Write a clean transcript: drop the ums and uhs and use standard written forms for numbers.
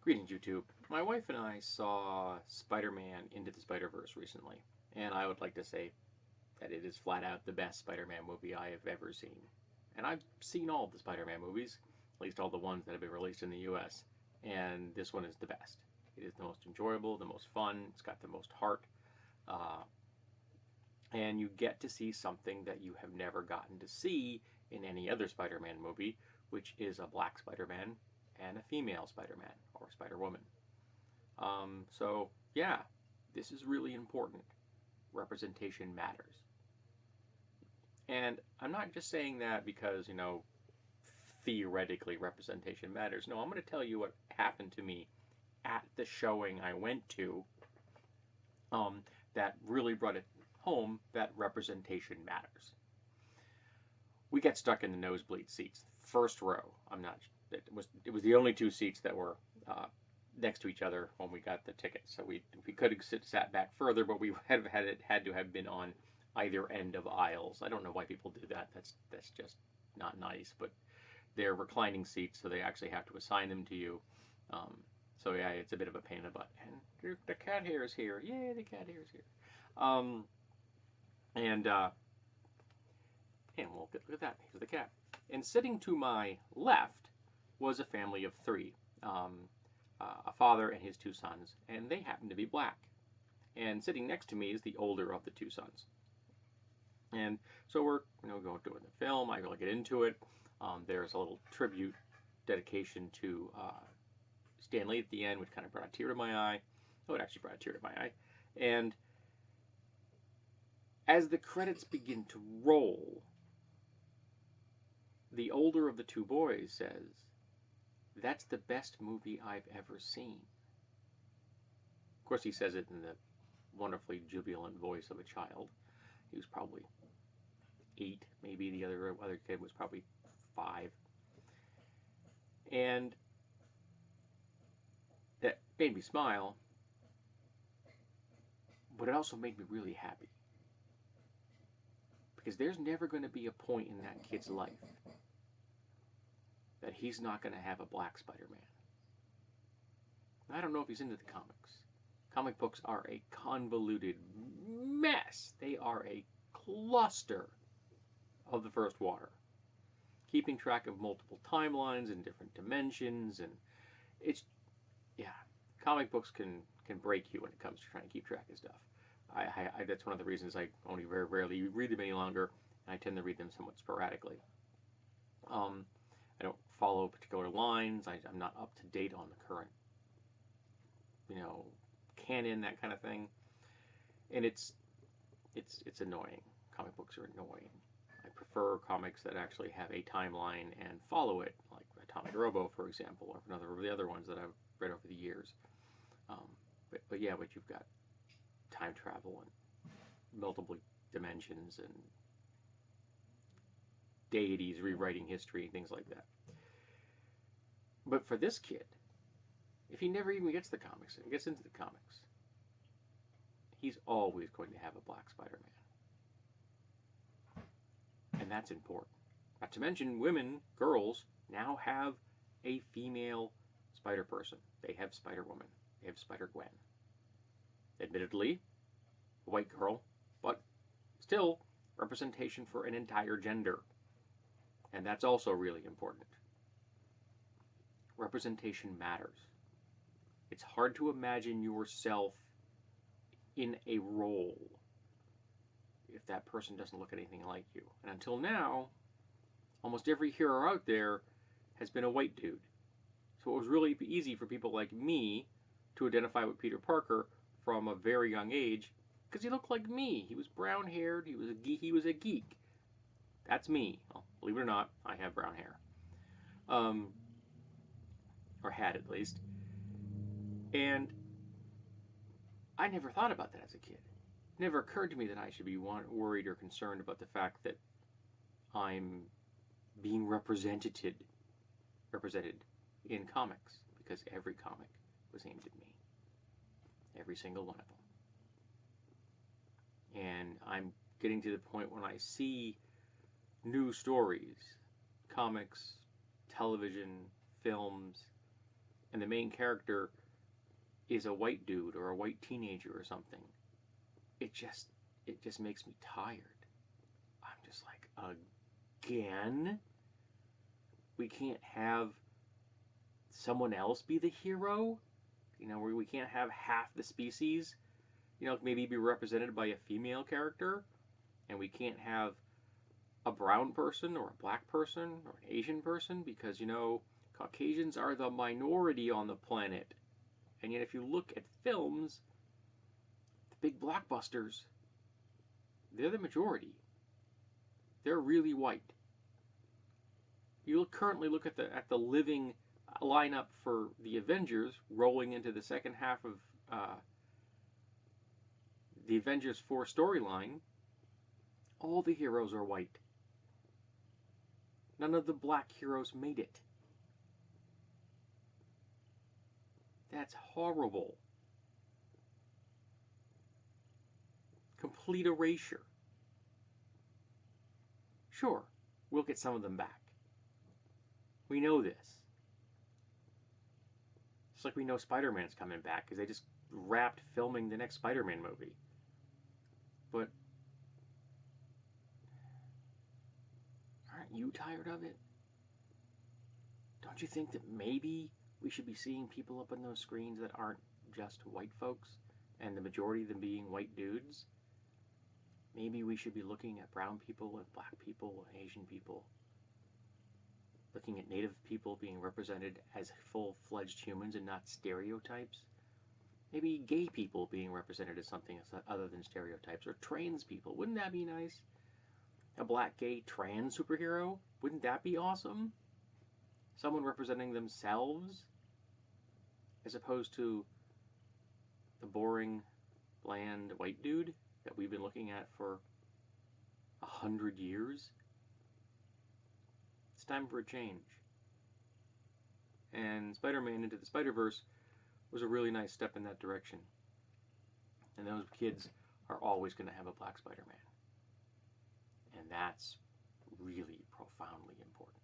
Greetings, YouTube. My wife and I saw Spider-Man Into the Spider-Verse recently, and I would like to say that it is flat out the best Spider-Man movie I have ever seen. And I've seen all of the Spider-Man movies, at least all the ones that have been released in the US, and this one is the best. It is the most enjoyable, the most fun, it's got the most heart, uh, and you get to see something that you have never gotten to see in any other Spider-Man movie, which is a black Spider-Man and a female Spider-Man or Spider-Woman. So yeah, this is really important. Representation matters. And I'm not just saying that because, theoretically representation matters. No, I'm going to tell you what happened to me at the showing I went to that really brought it home that representation matters. We got stuck in the nosebleed seats, first row. It was the only two seats that were next to each other when we got the tickets. So we could have sat back further, but we had to have been on either end of aisles. I don't know why people do that. That's just not nice. But they're reclining seats, so they actually have to assign them to you. So yeah, it's a bit of a pain in the butt. And the cat hair is here. Yay, the cat hair is here. And well, look at that. Here's the cat. And sitting to my left was a family of three. A father and his two sons, and they happen to be black. And sitting next to me is the older of the two sons. And so we're going through the film. I really get into it. There's a little tribute dedication to Stan Lee at the end, which kind of brought a tear to my eye. Oh, it actually brought a tear to my eye. And as the credits begin to roll, the older of the two boys says, "That's the best movie I've ever seen." Of course, he says it in the wonderfully jubilant voice of a child. He was probably 8, maybe the other kid was probably 5. And that made me smile, but it also made me really happy. Because there's never going to be a point in that kid's life that he's not going to have a black Spider-Man. I don't know if he's into the comics. Comic books are a convoluted mess. They are a cluster of the first water. Keeping track of multiple timelines and different dimensions, and it's, yeah, comic books can break you when it comes to trying to keep track of stuff. That's one of the reasons I only very rarely read them any longer, and I tend to read them somewhat sporadically. I don't follow particular lines. I'm not up to date on the current, canon, that kind of thing. And it's annoying. Comic books are annoying. I prefer comics that actually have a timeline and follow it, like Atomic Robo, for example, or another of the other ones that I've read over the years. But you've got time travel and multiple dimensions and deities rewriting history and things like that. But for this kid, if he never even gets the comics and gets into the comics, he's always going to have a black Spider-Man. And that's important. Not to mention, women, girls, now have a female Spider-Person. They have Spider-Woman. They have Spider-Gwen. Admittedly, a white girl, but still representation for an entire gender. And that's also really important. Representation matters. It's hard to imagine yourself in a role if that person doesn't look anything like you. And until now, almost every hero out there has been a white dude. So it was really easy for people like me to identify with Peter Parker from a very young age because he looked like me. He was brown-haired. He was a geek. That's me. Well, believe it or not, I have brown hair. Or had, at least. And I never thought about that as a kid. It never occurred to me that I should be worried or concerned about the fact that I'm being represented in comics, because every comic was aimed at me. Every single one of them. And I'm getting to the point when I see new stories, comics, television, films, and the main character is a white dude or a white teenager or something, it just makes me tired. I'm just like, again? We can't have someone else be the hero? Where we can't have half the species, maybe be represented by a female character, and we can't have a brown person or a black person or an Asian person because, Caucasians are the minority on the planet. And yet if you look at films, the big blockbusters, they're the majority. They're really white. You currently look at the living lineup for the Avengers rolling into the second half of the Avengers 4 storyline. All the heroes are white. None of the black heroes made it. That's horrible. Complete erasure. Sure, we'll get some of them back. We know this. It's like we know Spider-Man's coming back because they just wrapped filming the next Spider-Man movie. But aren't you tired of it? Don't you think that maybe we should be seeing people up on those screens that aren't just white folks, and the majority of them being white dudes? Maybe we should be looking at brown people and black people and Asian people. Looking at native people being represented as full-fledged humans and not stereotypes. Maybe gay people being represented as something other than stereotypes. Or trans people. Wouldn't that be nice? A black, gay, trans superhero? Wouldn't that be awesome? Someone representing themselves as opposed to the boring, bland white dude that we've been looking at for 100 years. It's time for a change. And Spider-Man Into the Spider-Verse was a really nice step in that direction. And those kids are always going to have a black Spider-Man. And that's really profoundly important.